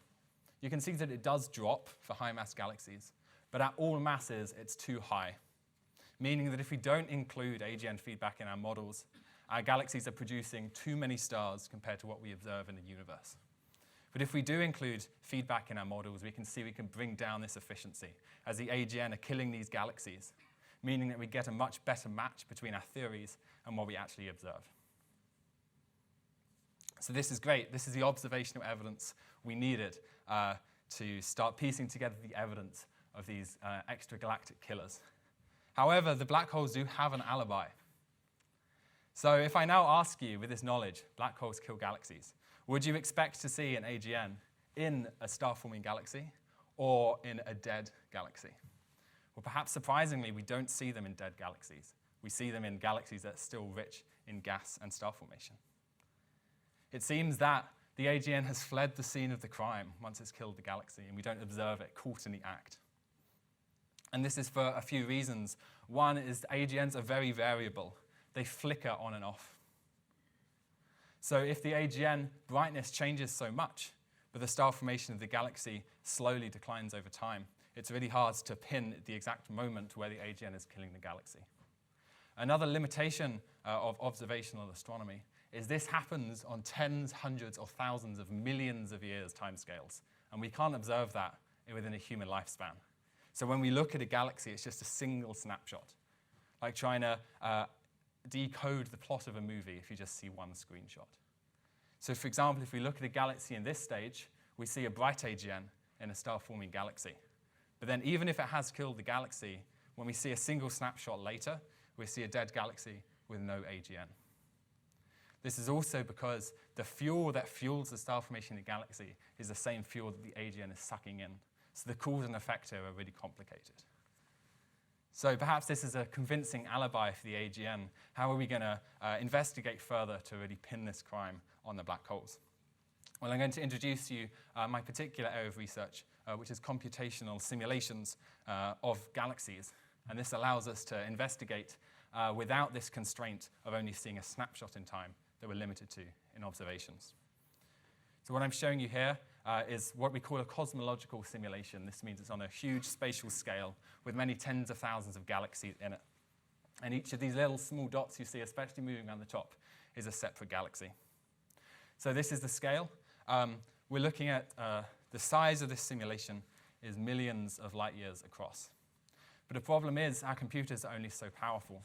You can see that it does drop for high mass galaxies, but at all masses, it's too high, meaning that if we don't include AGN feedback in our models, our galaxies are producing too many stars compared to what we observe in the universe. But if we do include feedback in our models, we can see we can bring down this efficiency as the AGN are killing these galaxies, meaning that we get a much better match between our theories and what we actually observe. So this is great. This is the observational evidence we needed to start piecing together the evidence of these extragalactic killers. However, the black holes do have an alibi. So if I now ask you, with this knowledge, black holes kill galaxies, would you expect to see an AGN in a star-forming galaxy or in a dead galaxy? Well, perhaps surprisingly, we don't see them in dead galaxies. We see them in galaxies that are still rich in gas and star formation. It seems that the AGN has fled the scene of the crime once it's killed the galaxy, and we don't observe it caught in the act. And this is for a few reasons. One is AGNs are very variable. They flicker on and off. So if the AGN brightness changes so much, but the star formation of the galaxy slowly declines over time, it's really hard to pin the exact moment where the AGN is killing the galaxy. Another limitation of observational astronomy is this happens on tens, hundreds, or thousands of millions of years timescales, and we can't observe that within a human lifespan. So when we look at a galaxy, it's just a single snapshot, like trying to decode the plot of a movie if you just see one screenshot. So for example, if we look at a galaxy in this stage, we see a bright AGN in a star-forming galaxy. But then even if it has killed the galaxy, when we see a single snapshot later, we see a dead galaxy with no AGN. This is also because the fuel that fuels the star formation in the galaxy is the same fuel that the AGN is sucking in. So the cause and effect here are really complicated. So perhaps this is a convincing alibi for the AGN. How are we going to investigate further to really pin this crime on the black holes? Well, I'm going to introduce you my particular area of research, which is computational simulations of galaxies. And this allows us to investigate without this constraint of only seeing a snapshot in time that we're limited to in observations. So what I'm showing you here is what we call a cosmological simulation. This means it's on a huge spatial scale with many tens of thousands of galaxies in it. And each of these little small dots you see, especially moving around the top, is a separate galaxy. So this is the scale. We're looking at the size of this simulation is millions of light years across. But the problem is our computers are only so powerful.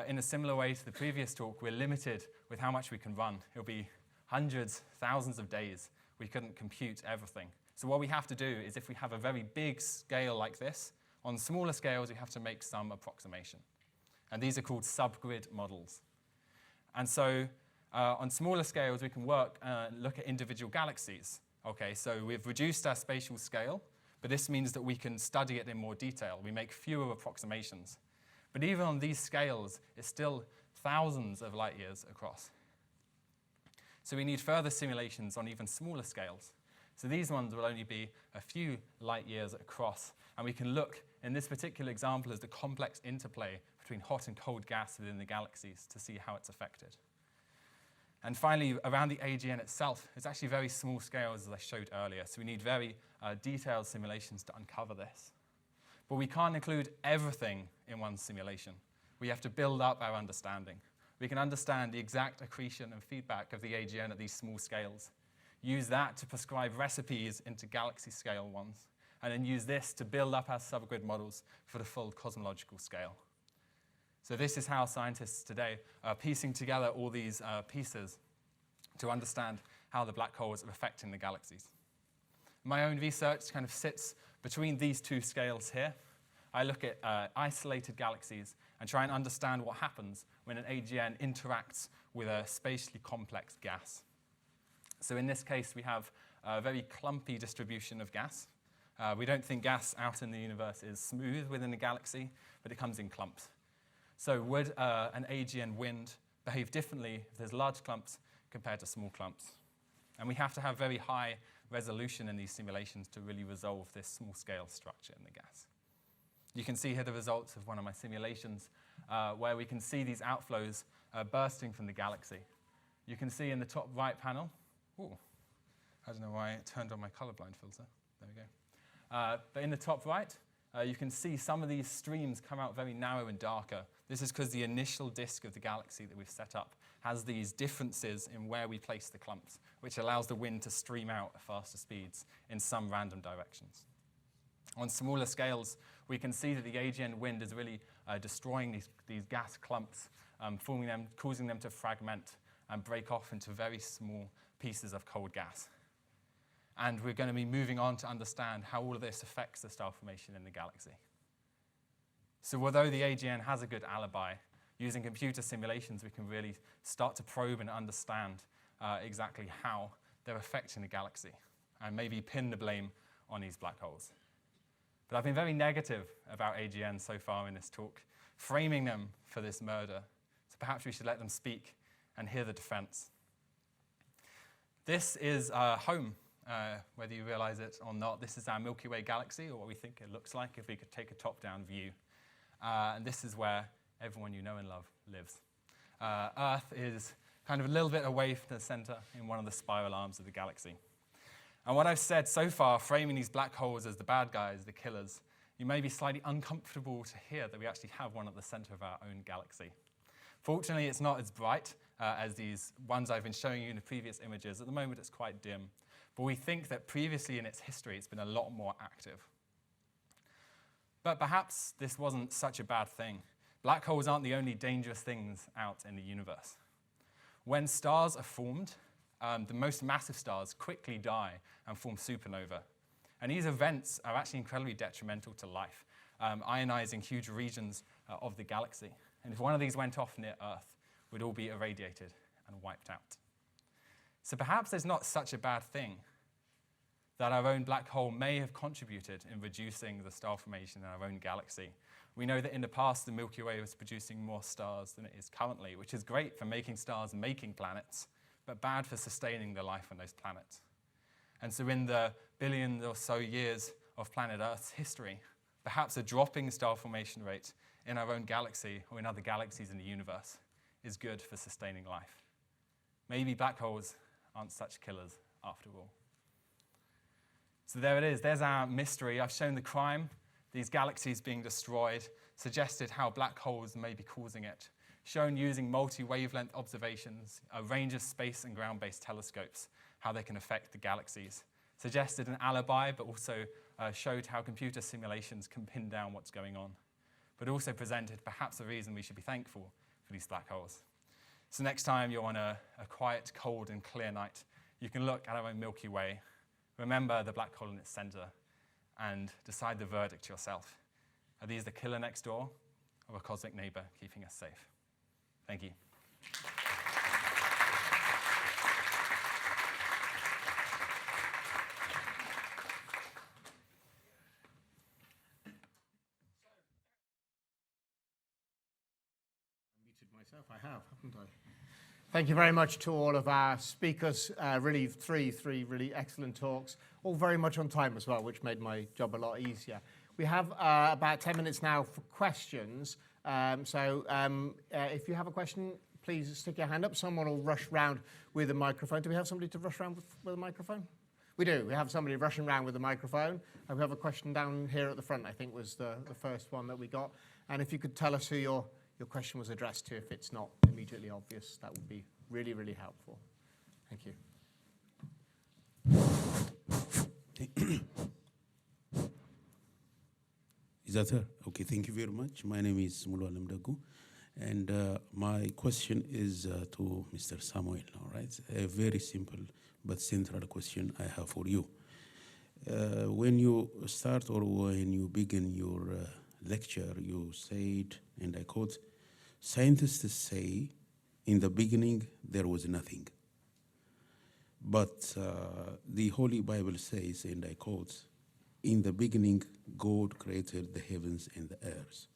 In a similar way to the previous talk, we're limited with how much we can run. It'll be hundreds, thousands of days. We couldn't compute everything. So what we have to do is if we have a very big scale like this, on smaller scales we have to make some approximation. And these are called subgrid models. And so on smaller scales we can look at individual galaxies. Okay, so we've reduced our spatial scale, but this means that we can study it in more detail. We make fewer approximations. But even on these scales, it's still thousands of light years across. So we need further simulations on even smaller scales. So these ones will only be a few light years across. And we can look, in this particular example, as the complex interplay between hot and cold gas within the galaxies to see how it's affected. And finally, around the AGN itself, it's actually very small scales, as I showed earlier. So we need very detailed simulations to uncover this. But we can't include everything in one simulation. We have to build up our understanding. We can understand the exact accretion and feedback of the AGN at these small scales, use that to prescribe recipes into galaxy scale ones, and then use this to build up our subgrid models for the full cosmological scale. So this is how scientists today are piecing together all these pieces to understand how the black holes are affecting the galaxies. My own research kind of sits between these two scales here. I look at isolated galaxies and try and understand what happens when an AGN interacts with a spatially complex gas. So in this case, we have a very clumpy distribution of gas. We don't think gas out in the universe is smooth within a galaxy, but it comes in clumps. So would an AGN wind behave differently if there's large clumps compared to small clumps? And we have to have very high resolution in these simulations to really resolve this small-scale structure in the gas. You can see here the results of one of my simulations where we can see these outflows bursting from the galaxy. You can see in the top right panel, I don't know why it turned on my colorblind filter. There we go. But in the top right, you can see some of these streams come out very narrow and darker This is because the initial disk of the galaxy that we've set up has these differences in where we place the clumps, which allows the wind to stream out at faster speeds in some random directions. On smaller scales, we can see that the AGN wind is really destroying these gas clumps, forming them, causing them to fragment and break off into very small pieces of cold gas. And we're going to be moving on to understand how all of this affects the star formation in the galaxy. So although the AGN has a good alibi, using computer simulations, we can really start to probe and understand exactly how they're affecting the galaxy, and maybe pin the blame on these black holes. But I've been very negative about AGN so far in this talk, framing them for this murder. So perhaps we should let them speak and hear the defense. This is home, whether you realize it or not. This is our Milky Way galaxy, or what we think it looks like if we could take a top-down view. And this is where everyone you know and love lives. Earth is kind of a little bit away from the center in one of the spiral arms of the galaxy. And what I've said so far, framing these black holes as the bad guys, the killers, you may be slightly uncomfortable to hear that we actually have one at the center of our own galaxy. Fortunately, it's not as bright as these ones I've been showing you in the previous images. At the moment, it's quite dim. But we think that previously in its history, it's been a lot more active. But perhaps this wasn't such a bad thing. Black holes aren't the only dangerous things out in the universe. When stars are formed, the most massive stars quickly die and form supernova. And these events are actually incredibly detrimental to life, ionizing huge regions of the galaxy. And if one of these went off near Earth, we'd all be irradiated and wiped out. So perhaps there's not such a bad thing that our own black hole may have contributed in reducing the star formation in our own galaxy. We know that in the past, the Milky Way was producing more stars than it is currently, which is great for making stars and making planets, but bad for sustaining the life on those planets. And so in the billion or so years of planet Earth's history, perhaps a dropping star formation rate in our own galaxy or in other galaxies in the universe is good for sustaining life. Maybe black holes aren't such killers after all. So there it is. There's our mystery. I've shown the crime, these galaxies being destroyed, suggested how black holes may be causing it, shown using multi-wavelength observations, a range of space and ground-based telescopes, how they can affect the galaxies, suggested an alibi, but also showed how computer simulations can pin down what's going on, but also presented perhaps a reason we should be thankful for these black holes. So next time you're on a quiet, cold, and clear night, you can look at our own Milky Way, remember the black hole in its center, and decide the verdict yourself. Are these the killer next door, or a cosmic neighbor keeping us safe? Thank you. Muted myself, I have, haven't I? Thank you very much to all of our speakers. Really, three really excellent talks, all very much on time as well, which made my job a lot easier. We have about 10 minutes now for questions. If you have a question, please stick your hand up. Someone will rush round with a microphone. Do we have somebody to rush round with a microphone? We do. We have somebody rushing around with a microphone. We have a question down here at the front, I think was the first one that we got. And if you could tell us who your question was addressed to, if it's not immediately obvious, that would be really, really helpful. Thank you. Is that her? Okay, thank you very much. My name is Mulu Alamdagu, and my question is to Mr. Samuel, all right? A very simple but central question I have for you. When you start or when you begin your lecture, you said, and I quote, scientists say in the beginning there was nothing. But the Holy Bible says, and I quote, in the beginning God created the heavens and the earth.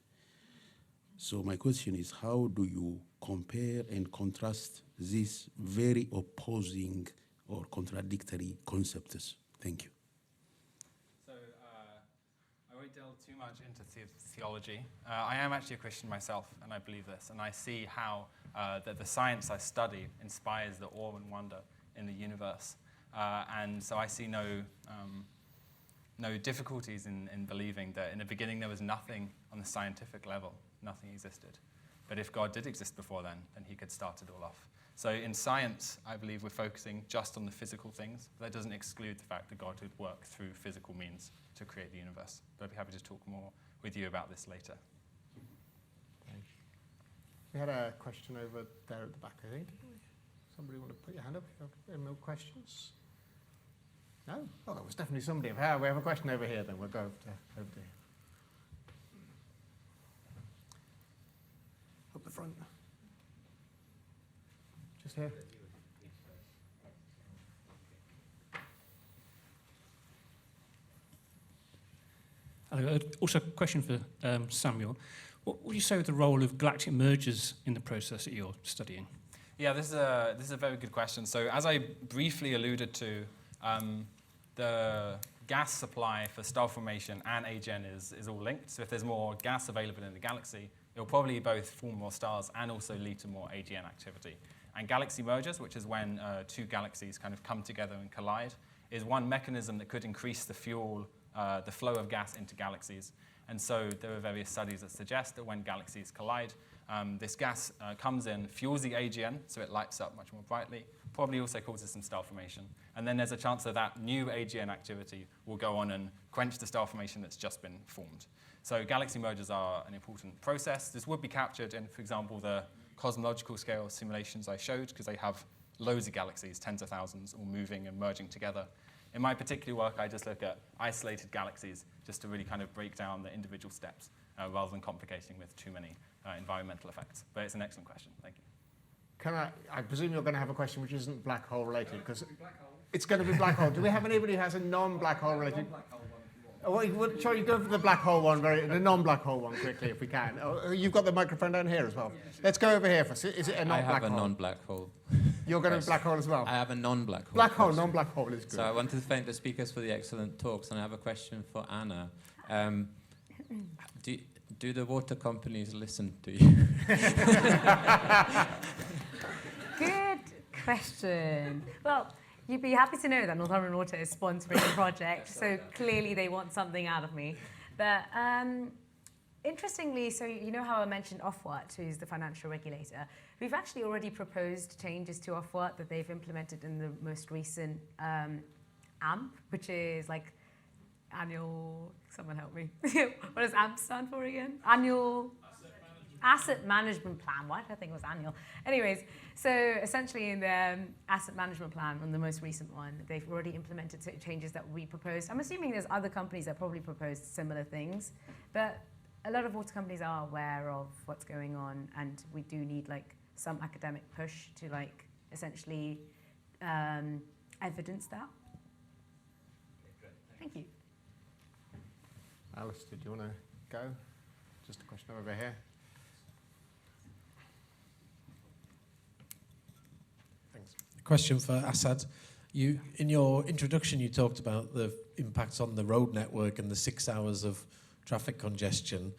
So my question is, how do you compare and contrast these very opposing or contradictory concepts? Thank you. So I won't delve too much into theology. I am actually a Christian myself, and I believe this, and I see how that the science I study inspires the awe and wonder in the universe. And so I see no difficulties in believing that in the beginning there was nothing on the scientific level, nothing existed. But if God did exist before then he could start it all off. So in science, I believe we're focusing just on the physical things. But that doesn't exclude the fact that God would work through physical means to create the universe. But I'd be happy to talk more with you about this later. We had a question over there at the back, I think. Somebody want to put your hand up? Any more questions? No? Oh, there was definitely somebody. We have a question over here, then we'll go over there. Up the front. Just here. Also, a question for Samuel. What would you say with the role of galactic mergers in the process that you're studying? Yeah, this is a very good question. So as I briefly alluded to, the gas supply for star formation and AGN is all linked. So if there's more gas available in the galaxy, it'll probably both form more stars and also lead to more AGN activity. And galaxy mergers, which is when two galaxies kind of come together and collide, is one mechanism that could increase the flow of gas into galaxies. And so there are various studies that suggest that when galaxies collide, this gas comes in, fuels the AGN, so it lights up much more brightly, probably also causes some star formation. And then there's a chance that that new AGN activity will go on and quench the star formation that's just been formed. So galaxy mergers are an important process. This would be captured in, for example, the cosmological scale simulations I showed, because they have loads of galaxies, tens of thousands, all moving and merging together. In my particular work, I just look at isolated galaxies just to really kind of break down the individual steps rather than complicating with too many environmental effects. But it's an excellent question. Thank you. I presume you're going to have a question which isn't black hole related, because it's going to be black hole. Do we have anybody who has a non-black hole related? Shall we go for the black hole one, the non-black hole one quickly if we can? Oh, you've got the microphone down here as well. Let's go over here first. Is it a non-black hole? I have a non-black hole. You're going to be black hole as well? I have a non-black hole. Black hole, non-black hole is good. So I want to thank the speakers for the excellent talks, and I have a question for Anna. Do the water companies listen to you? Good question. Well, you'd be happy to know that Northumberland Water is sponsoring the project, so clearly they want something out of me. But interestingly, so you know how I mentioned Ofwat, who's the financial regulator? We've actually already proposed changes to Ofwat that they've implemented in the most recent AMP, which is like annual, someone help me. What does AMP stand for again? Annual Asset Management Plan. Why did I think it was annual? Anyways, so essentially in the asset management plan, on the most recent one, they've already implemented changes that we proposed. I'm assuming there's other companies that probably proposed similar things, but a lot of water companies are aware of what's going on, and we do need like some academic push to like essentially evidence that. Thank you. Alice, did you want to go? Just a question over here. Thanks. Question for Asad. In your introduction, you talked about the impacts on the road network and the 6 hours of traffic congestion.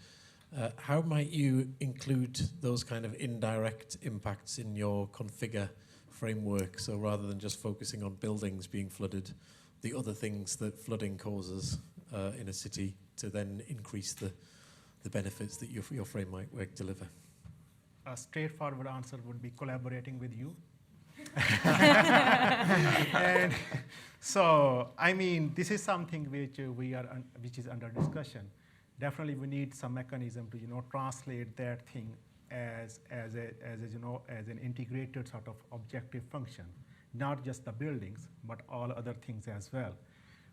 How might you include those kind of indirect impacts in your configure framework? So rather than just focusing on buildings being flooded, the other things that flooding causes in a city to then increase the benefits that your framework deliver? A straightforward answer would be collaborating with you. And so, I mean, this is something which which is under discussion. Definitely, we need some mechanism to translate that thing as an integrated sort of objective function, not just the buildings, but all other things as well.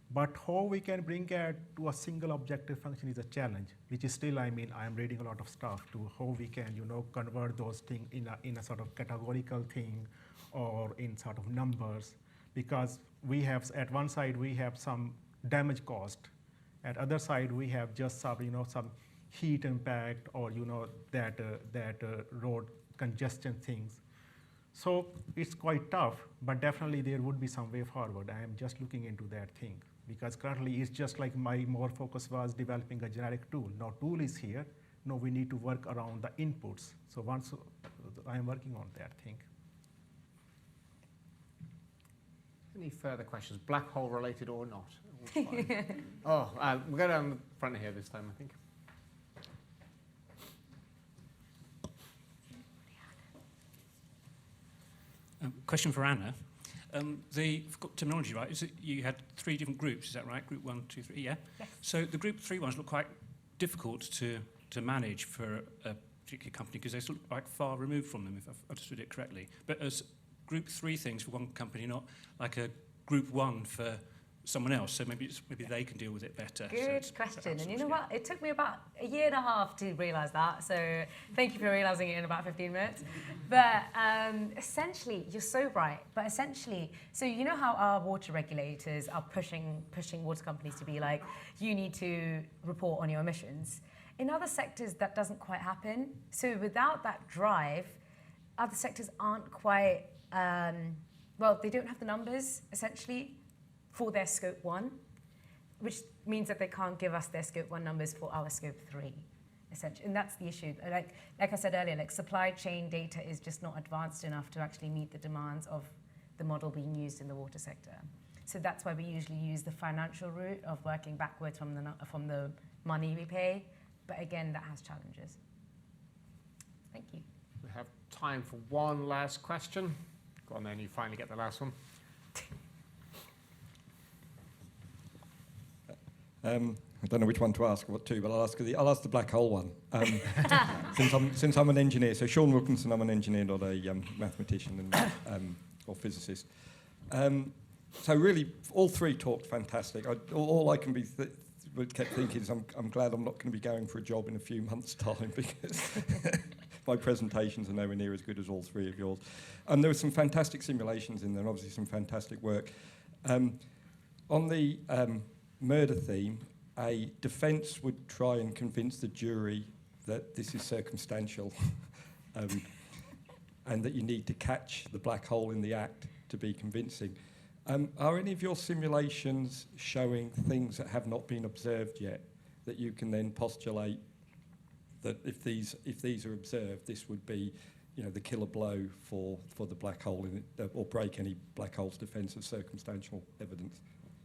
But how we can bring it to a single objective function is a challenge, which is still, I mean, I am reading a lot of stuff to how we can, convert those things in a sort of categorical thing or in sort of numbers, because we have, at one side, we have some damage cost. At other side, we have just some, some heat impact or, that road congestion things. So it's quite tough, but definitely there would be some way forward. I am just looking into that thing, because currently it's just like my more focus was developing a generic tool. Now tool is here. Now we need to work around the inputs. So once I am working on that thing. Any further questions, black hole related or not? Oh, we'll go down the front here this time, I think. question for Anna. I've got terminology right. Is it you had 3 different groups? Is that right? Group 1, 2, 3. Yeah. Yes. So the group 3 ones look quite difficult to manage for a particular company because they look like far removed from them, if I've understood it correctly. But as group 3 things for one company, not like a group 1 for someone else. So maybe they can deal with it better. Good question. And you know what? It took me about a year and a half to realise that. So thank you for realising it in about 15 minutes. But essentially, you're so right. But essentially, so you know how our water regulators are pushing water companies to be like, you need to report on your emissions. In other sectors, that doesn't quite happen. So without that drive, other sectors aren't quite, well, they don't have the numbers, essentially, for their scope 1, which means that they can't give us their scope 1 numbers for our scope 3, essentially. And that's the issue. Like I said earlier, like supply chain data is just not advanced enough to actually meet the demands of the model being used in the water sector. So that's why we usually use the financial route of working backwards from the money we pay. But again, that has challenges. Thank you. We have time for one last question. Go on then, you finally get the last one. I don't know which one to ask, what two, but I'll ask the black hole one. Since I'm an engineer, so Sean Wilkinson, I'm an engineer, not a mathematician and or physicist. So really, all 3 talked fantastic. All I can be kept thinking is I'm glad I'm not going to be going for a job in a few months' time because my presentations are nowhere near as good as all 3 of yours. And there were some fantastic simulations in there, and obviously some fantastic work. On the murder theme, a defence would try and convince the jury that this is circumstantial and that you need to catch the black hole in the act to be convincing. Are any of your simulations showing things that have not been observed yet that you can then postulate that if these are observed, this would be, the killer blow for the black hole in it, or break any black hole's defence of circumstantial evidence?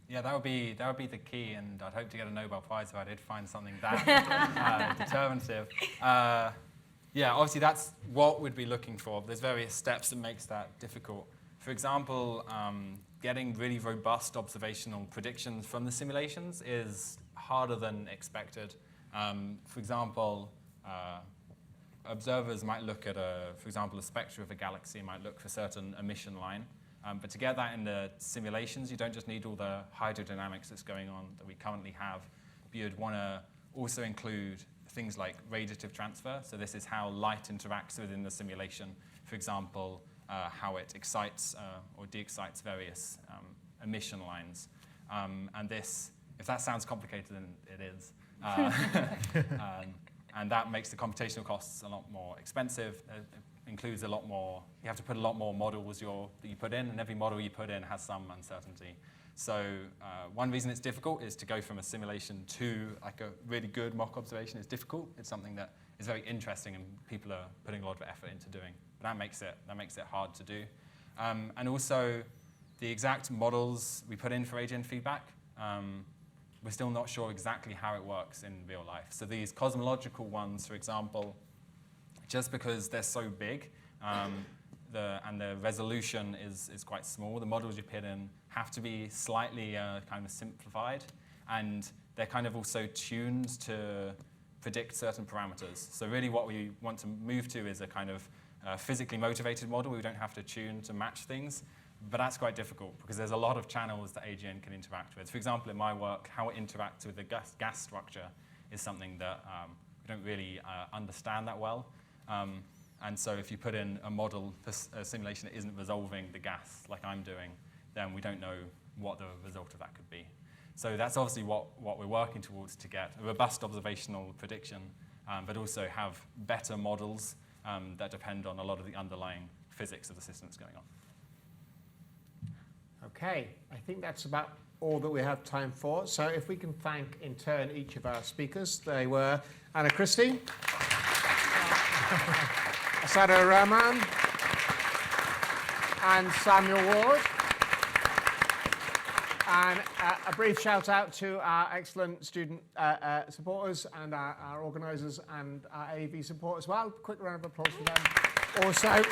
Yeah, that would be the key, and I'd hope to get a Nobel Prize if I did find something that determinative. Yeah, obviously that's what we'd be looking for. There's various steps that makes that difficult. For example, getting really robust observational predictions from the simulations is harder than expected. For example, observers might look at, for example, a spectra of a galaxy, might look for a certain emission line. But to get that in the simulations, you don't just need all the hydrodynamics that's going on that we currently have. But you'd want to also include things like radiative transfer. So this is how light interacts within the simulation. For example, how it excites or de-excites various emission lines. And this, if that sounds complicated, then it is. And that makes the computational costs a lot more expensive. Includes a lot more, you have to put a lot more models that you put in, and every model you put in has some uncertainty. So one reason it's difficult is to go from a simulation to like a really good mock observation is difficult. It's something that is very interesting and people are putting a lot of effort into doing. But that makes it hard to do. And also the exact models we put in for AGN feedback, we're still not sure exactly how it works in real life. So these cosmological ones, for example, just because they're so big and the resolution is quite small, the models you put in have to be slightly kind of simplified, and they're kind of also tuned to predict certain parameters. So really what we want to move to is a kind of physically motivated model. We don't have to tune to match things, but that's quite difficult because there's a lot of channels that AGN can interact with. For example, in my work, how it interacts with the gas structure is something that we don't really understand that well. And so if you put in a model, a simulation that isn't resolving the gas like I'm doing, then we don't know what the result of that could be. So that's obviously what we're working towards, to get a robust observational prediction, but also have better models that depend on a lot of the underlying physics of the system that's going on. Okay, I think that's about all that we have time for. So if we can thank in turn each of our speakers. They were Anna Christy, Asid Ur Rehman, and Samuel Ward. And a brief shout out to our excellent student supporters and our organisers and our AV support as well. Quick round of applause for them. Also,